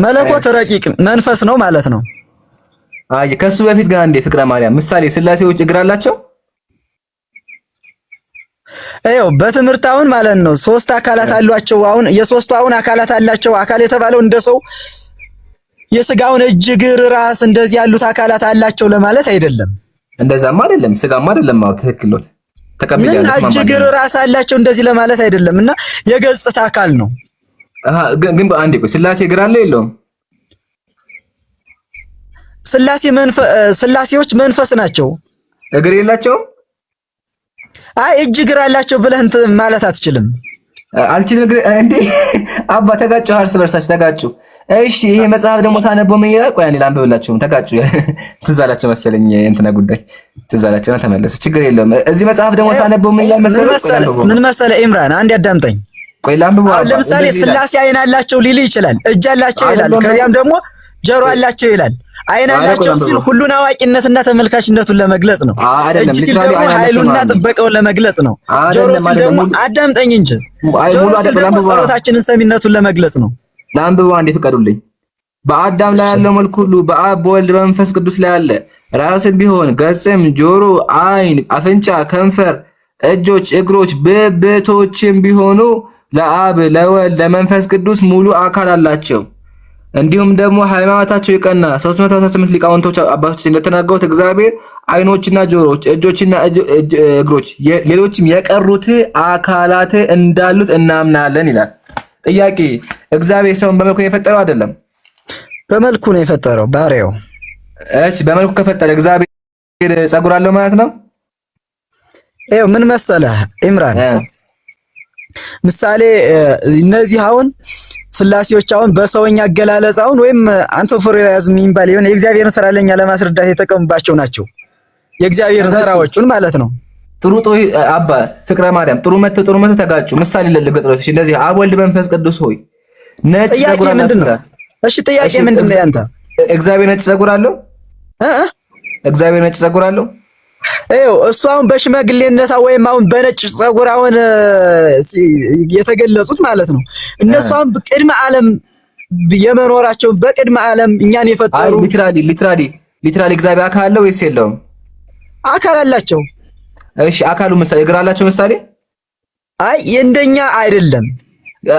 መለኮት ረቂቅ መንፈስ ነው ማለት ነው። አይ ከሱ በፊት ጋር እንደ ፍቅረ ማርያም ምሳሌ ስላሴዎች እግር አላቸው። ይኸው በትምህርት አሁን ማለት ነው ሶስት አካላት አሏቸው። አሁን የሶስቱ አሁን አካላት አላቸው። አካል የተባለው እንደ ሰው የስጋውን እጅ፣ እግር፣ ራስ እንደዚህ ያሉት አካላት አላቸው ለማለት አይደለም። እንደዛማ አይደለም፣ ስጋማ አይደለም። አዎ ትክክል ነው። ተቀበያለሁ። እጅ፣ እግር፣ ራስ አላቸው እንደዚህ ለማለት አይደለም። እና የገጽታ አካል ነው። ግን አንዴ ቆይ ስላሴ እግር አለው የለውም? ስላሴዎች መንፈስ ናቸው። እግር የላቸውም? አይ እጅ እግር አላቸው ብለህ እንትን ማለት አትችልም። አልችልም። እግር እንዴ አባ ተጋጩ፣ እርስ በርሳችሁ ተጋጩ። እሺ ይሄ መጽሐፍ ደግሞ ሳነበው ምን ይላል? ቆይ እኔ ላንብብላችሁ። ተጋጩ ትዝ አላቸው መሰለኝ እንትና ጉዳይ ትዝ አላቸውና ተመለሱ። ችግር የለውም። እዚህ መጽሐፍ ደግሞ ሳነበው ምን ይላል መሰለኝ? ምን መሰለህ ኢምራን አንድ ያዳምጠኝ። ቆይ ላንብበው። ለምሳሌ ስላሴ አይን አላቸው ሊል ይችላል። እጅ አላቸው ይላል። ከዚያም ደግሞ ጆሮ አላቸው ይላል። አይን አላቸው ሲል ሁሉን አዋቂነትና ተመልካችነቱን ለመግለጽ ነው። እጅ ሲል ደግሞ ኃይሉና ጥበቃውን ለመግለጽ ነው። ጆሮ ሲል ደግሞ አዳምጠኝ እንጂ ጆሮ ሲል ደግሞ ጸሎታችንን ሰሚነቱን ለመግለጽ ነው። ለአንብበው አንዴ ፍቀዱልኝ። በአዳም ላይ ያለው መልክ ሁሉ በአብ በወልድ በመንፈስ ቅዱስ ላይ አለ። ራስም ቢሆን ገጽም፣ ጆሮ፣ አይን፣ አፍንጫ፣ ከንፈር፣ እጆች፣ እግሮች፣ ብብቶችም ቢሆኑ ለአብ ለወልድ ለመንፈስ ቅዱስ ሙሉ አካል አላቸው። እንዲሁም ደግሞ ሃይማኖታቸው የቀና 318 ሊቃውንቶች አባቶች እንደተናገሩት እግዚአብሔር አይኖችና ጆሮች፣ እጆችና እግሮች፣ ሌሎችም የቀሩት አካላት እንዳሉት እናምናለን ይላል። ጥያቄ፣ እግዚአብሔር ሰውን በመልኩ የፈጠረው አይደለም? በመልኩ ነው የፈጠረው ባሪያው። እሺ በመልኩ ከፈጠረ እግዚአብሔር ጸጉር አለው ማለት ነው? ይኸው ምን መሰለህ ኢምራን፣ ምሳሌ እነዚህ አሁን ስላሴዎች አሁን በሰውኛ አገላለጽ አሁን ወይም አንቶፎሪያዝም የሚባል የሆነ የእግዚአብሔርን ስራ ለኛ ለማስረዳት የተቀመባቸው ናቸው። የእግዚአብሔርን ስራዎቹን ማለት ነው። ጥሩ አባ ፍቅረ ማርያም ጥሩ መተ ተጋጩ። ምሳሌ ለልገጥሮች እንደዚህ አብ ወልድ መንፈስ ቅዱስ ሆይ ነጭ ጸጉር አለው። እሺ ጥያቄ ምንድነው ያንተ? እግዚአብሔር ነጭ ጸጉር አለው? እግዚአብሔር ነጭ ጸጉር አለው? ይኸው እሱ አሁን በሽማግሌነታ ወይም አሁን በነጭ ጸጉር አሁን የተገለጹት ማለት ነው። እነሱ አሁን ቅድመ ዓለም የመኖራቸው በቅድመ ዓለም እኛን የፈጠሩ ሊትራሊ እግዚአብሔር አካል አለው ወይስ የለውም? አካል አላቸው። እሺ አካሉ ምሳሌ እግር አላቸው ምሳሌ? አይ እንደኛ አይደለም።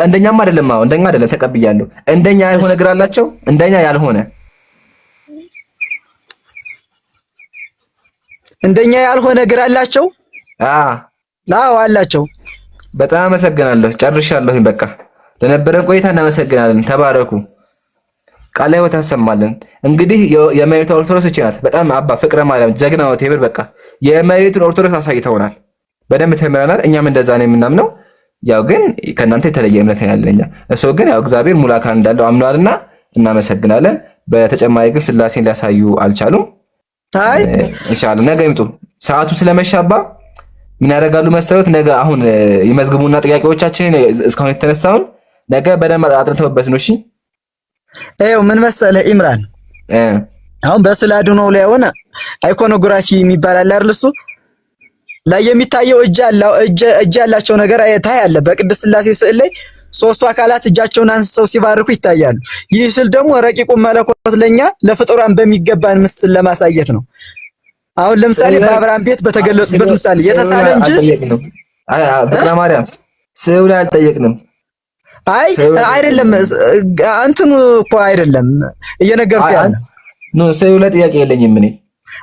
እንደኛም አይደለም። አዎ እንደኛ አይደለም፣ ተቀብያለሁ። እንደኛ ያልሆነ እግር አላቸው? እንደኛ ያልሆነ እንደኛ ያልሆነ እግር አላቸው? አዎ አላቸው። በጣም አመሰግናለሁ። ጨርሻለሁ። በቃ ለነበረን ቆይታ እናመሰግናለን። ተባረኩ። ቃለ ሕይወት ያሰማልን። እንግዲህ የመሬት ኦርቶዶክስ ናት። በጣም አባ ፍቅረ ማርያም ጀግናው ቴብር በቃ የመሬቱን ኦርቶዶክስ አሳይተውናል። በደንብ ተምረናል። እኛም እንደዛ ነው የምናምነው። ያው ግን ከእናንተ የተለየ እምነት ያለኛ እሱ ግን ያው እግዚአብሔር ሙሉ አካል እንዳለው አምነዋልና እናመሰግናለን። በተጨማሪ ግን ስላሴን ሊያሳዩ አልቻሉም። ታይ ኢንሻአላህ ነገ ይምጡ። ሰዓቱ ስለመሻባ ምን ያደርጋሉ መሰረት ነገ አሁን ይመዝግቡና ጥያቄዎቻችንን እስካሁን የተነሳውን ነገ በደንብ አጥርተውበት ነው። እሺ ይኸው ምን መሰለህ ኢምራን፣ አሁን በስዕል አድኖ ላይ ሆነ አይኮኖግራፊ የሚባል አለ አይደል? እሱ ላይ የሚታየው እጅ ያላቸው ነገር ታያለ። በቅድስት ሥላሴ ስዕል ላይ ሶስቱ አካላት እጃቸውን አንስተው ሲባርኩ ይታያሉ። ይህ ስዕል ደግሞ ረቂቁ መለኮት ለኛ ለፍጡራን በሚገባን ምስል ለማሳየት ነው። አሁን ለምሳሌ በአብርሃም ቤት በተገለጹበት ምሳሌ የተሳለ እንጂ ፍቅረ ማርያም ስዕሉ ላይ አልጠየቅንም። አይ አይደለም እንትኑ እኮ አይደለም እየነገርኩ ያለ ነው። ስዕሉ ላይ ጥያቄ የለኝም እኔ።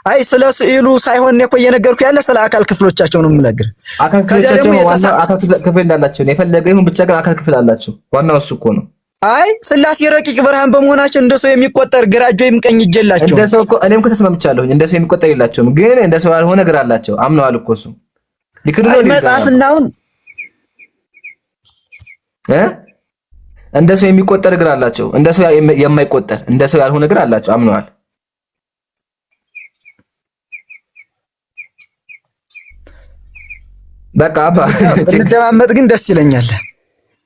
አይ ስለ ስዕሉ ሳይሆን እኮ እየነገርኩ ያለ ስለ አካል ክፍሎቻቸው ነው የምነግርህ። አካል ክፍል እንዳላቸው ነው የፈለገ ይሁን ብቻ ግን አካል ክፍል አላቸው። ዋናው እሱ እኮ ነው። አይ ስላሴ ረቂቅ ብርሃን በመሆናቸው እንደ ሰው የሚቆጠር ግራ እጅ ወይም ቀኝ እጅ የላቸው። እንደ ሰው እኮ እኔም እኮ ተስማምቻለሁ። እንደ ሰው የሚቆጠር የላቸውም፣ ግን እንደ ሰው ያልሆነ ግራ አላቸው። አምነዋል እኮ እሱ ሊክዱ ነው መጽሐፍና አሁን እንደ ሰው የሚቆጠር እግር አላቸው። እንደ ሰው የማይቆጠር እንደ ሰው ያልሆነ እግር አላቸው። አምነዋል። በቃ አባ እንደማመጥ ግን ደስ ይለኛል።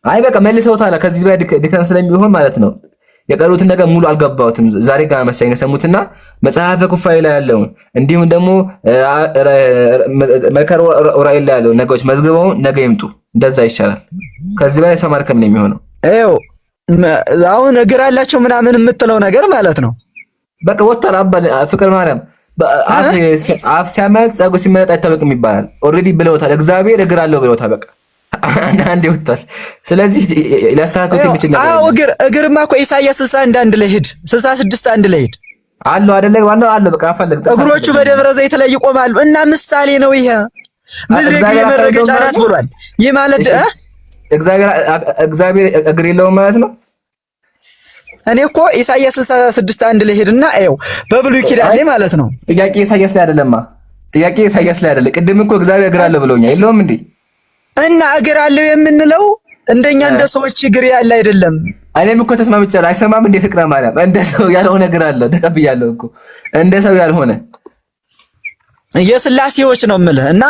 አይ በቃ መልሰውታል። ከዚህ በላይ ድካም ስለሚሆን ማለት ነው። የቀሩትን ነገር ሙሉ አልገባሁትም። ዛሬ ጋር መሰለኝ ሰሙትና መጽሐፈ ኩፋሌ ላይ ያለውን እንዲሁም ደግሞ መልካም ራእይ ላይ ያለውን ነገሮች መዝግበው ነገ ይምጡ። እንደዛ ይቻላል። ከዚህ በላይ ሰማርከም ነው የሚሆነው። ይኸው አሁን እግር አላቸው ምናምን የምትለው ነገር ማለት ነው። በቃ ወጣን አባል ፍቅር ማርያም አፍ ሲያመልጥ ጸጉር ሲመለጥ አይታወቅም ይባላል። ኦልሬዲ ብለውታል። እግዚአብሔር እግር አለው ብለውታል። በቃ አንዴ ወጣል። ስለዚህ ሊያስተካክሉት የሚችል ነገር አዎ እግርማ እኮ ኢሳይያስ 61 ላይ ሂድ 66 ላይ ሂድ አለው አይደለ? ዋናው አለው በቃ አፈለግ እግሮቹ በደብረ ዘይት ላይ ይቆማሉ እና ምሳሌ ነው ይሄ። ምድር እግር የመረገጫ ናት ብሏል። ይህ ማለት እግዚአብሔር እግር የለውም ማለት ነው። እኔ እኮ ኢሳይያስ 66 ላይ ሄድና አየው በብሉይ ኪዳን ላይ ማለት ነው። ጥያቄ ኢሳይያስ ላይ አይደለማ። ጥያቄ ኢሳይያስ ላይ አይደለ። ቅድም እኮ እግዚአብሔር እግር አለ ብሎኛል። የለውም እንዴ? እና እግር አለው የምንለው እንደኛ እንደ ሰዎች እግር ያለ አይደለም። እኔም እኮ ተስማምቻለሁ። አይሰማም እንደ ፍቅረ ማርያም እንደ ሰው ያልሆነ እግር አለ። ተቀብያለሁ እኮ እንደ ሰው ያልሆነ የስላሴዎች ነው የምልህ። እና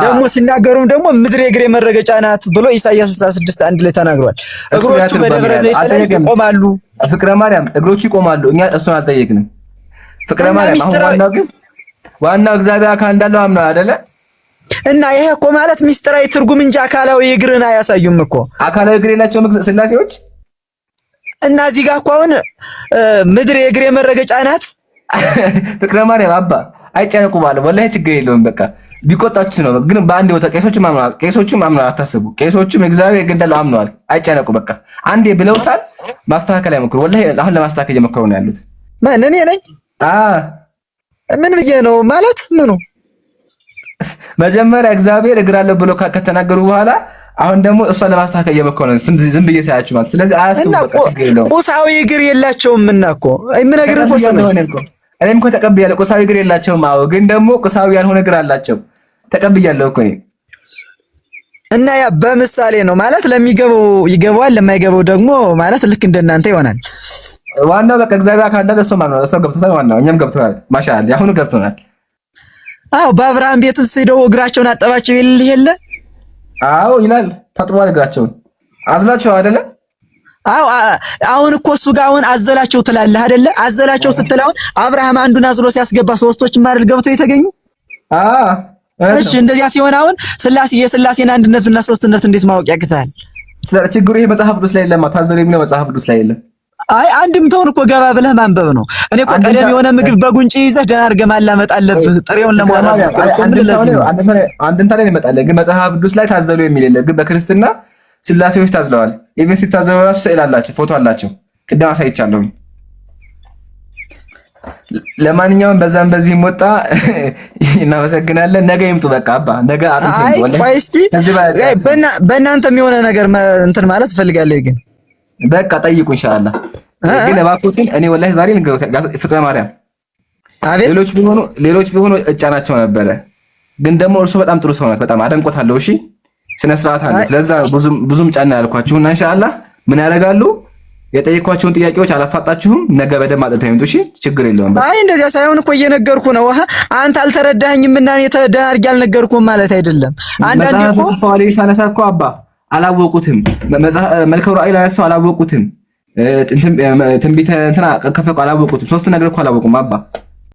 ደግሞ ሲናገሩም ደግሞ ምድር የእግር መረገጫ ናት ብሎ ኢሳይያስ 66 ላይ ተናግሯል። እግሮቹ በደብረ ዘይት ላይ ይቆማሉ። ፍቅረ ማርያም እግሮቹ ይቆማሉ። እኛ እሱን አልጠየቅንም። ፍቅረ ማርያም አሁን ዋናው እግዚአብሔር አካል እንዳለው አምነው አይደለ? እና ይሄ እኮ ማለት ሚስጥራዊ ትርጉም እንጂ አካላዊ እግርን አያሳዩም እኮ። አካላዊ እግር የላቸውም ስላሴዎች። እና እዚህ ጋር እኮ አሁን ምድር የእግር መረገጫ ናት። ፍቅረ ማርያም አባ አይጨነቁ ባለ ወላሂ ችግር የለውም። በቃ ቢቆጣችሁ ነው ግን በአንድ ቦታ ቄሶቹም አምነዋል። አታስቡ። ቄሶቹም እግዚአብሔር ግን እንዳለው አምነዋል። አይጨነቁ በቃ አንዴ ብለውታል። ማስተካከል አይሞክሩ። ወላሂ አሁን ለማስተካከል እየሞከሩ ነው ያሉት። ማን እኔ ነኝ? ምን ብዬ ነው ማለት ምኑ? መጀመሪያ እግዚአብሔር እግር አለው ብሎ ከተናገሩ በኋላ አሁን ደግሞ እሷን ለማስተካከል እየሞከሩ ነው። ዝም ብዬ ሳያችሁ ማለት ስለዚህ አያስቡ። በቃ ችግር የለውም። ቁሳዊ እግር የላቸውም እና እኮ የምነግርህ እኮ እኔም እኮ ተቀብያለሁ። ቁሳዊ እግር የላቸውም። አዎ ግን ደግሞ ቁሳዊ ያልሆነ እግር አላቸው። ተቀብያለሁ እኮ እኔ። እና ያ በምሳሌ ነው ማለት ለሚገባው ይገባዋል፣ ለማይገባው ደግሞ ማለት ልክ እንደናንተ ይሆናል። ዋናው በቃ እግዚአብሔር አካል እንዳለ እሱ ማለት ነው። እሱ ገብቶታል። ዋናው እኛም ገብቶናል። ማሻአላ ያሁኑ ገብቶናል። አዎ በአብርሃም ቤት ሲደው እግራቸውን አጠባቸው ይል የለ? አዎ ይላል። ታጥቧል እግራቸውን አዝላቸው አይደለ? አዎ አሁን እኮ እሱ ጋር አሁን አዘላቸው ትላለህ አይደለ? አዘላቸው ስትል አሁን አብርሃም አንዱን አዝሎ ሲያስገባ ሶስቶችን ማረል ገብተው የተገኙ። እሺ እንደዚያ ሲሆን አሁን የስላሴን አንድነትና ሶስትነት እንዴት ማወቅ ያቅታል? ችግሩ ይሄ መጽሐፍ ቅዱስ ላይ የለም። ታዘለ የሚለው መጽሐፍ ቅዱስ ላይ የለም። አይ አንድም ተውን እኮ ገባ ብለህ ማንበብ ነው። እኔ እኮ ቀደም የሆነ ምግብ በጉንጭ ይዘህ ደህና አድርገህ ማላመጥ አለብህ። ጥሬውን ለማውጣት አንድም ታዲያ ይመጣል። ግን መጽሐፍ ቅዱስ ላይ ታዘሉ የሚል የለም። ግን በክርስትና ስላሴዎች ታዝለዋል። ኢቭን ሲታዘሉ ራሱ ስዕል አላቸው፣ ፎቶ አላቸው። ቅድም አሳይቻለሁ። ለማንኛውም በዛም በዚህም ወጣ። እናመሰግናለን። ነገ ይምጡ። በቃ አባ ነገ አጥንት ወለ እስኪ በእናንተም የሆነ ነገር እንትን ማለት እፈልጋለሁ። ግን በቃ ጠይቁ ኢንሻአላህ። ግን እባክዎትን እኔ ወላሂ ዛሬ ፍቅረ ማርያም ሌሎች ቢሆኑ እጫናቸው ነበረ። ግን ደግሞ እርሱ በጣም ጥሩ ሰው ናት። በጣም አደንቆታለሁ። እሺ ስነ ስርዓት አለ። ለዛ ብዙም ጫና ያልኳችሁና ኢንሻአላህ ምን ያደርጋሉ? የጠየኳቸውን ጥያቄዎች አላፋጣችሁም። ነገ በደንብ አጥንተው ይምጡ። እሺ ችግር የለውም። አይ እንደዚያ ሳይሆን እኮ እየነገርኩ ነው። አንተ አልተረዳኸኝም እና እኔ ተዳርጌ አልነገርኩም ማለት አይደለም። አንዳንዴ እኮ ጳውሎስ ሳነሳ እኮ አባ አላወቁትም። መልከ ራእይ ላይ ሰው አላወቁትም። ትንቢተ እንትና ከፈቀ አላወቁትም። ሶስት ነገር እኮ አላወቁም አባ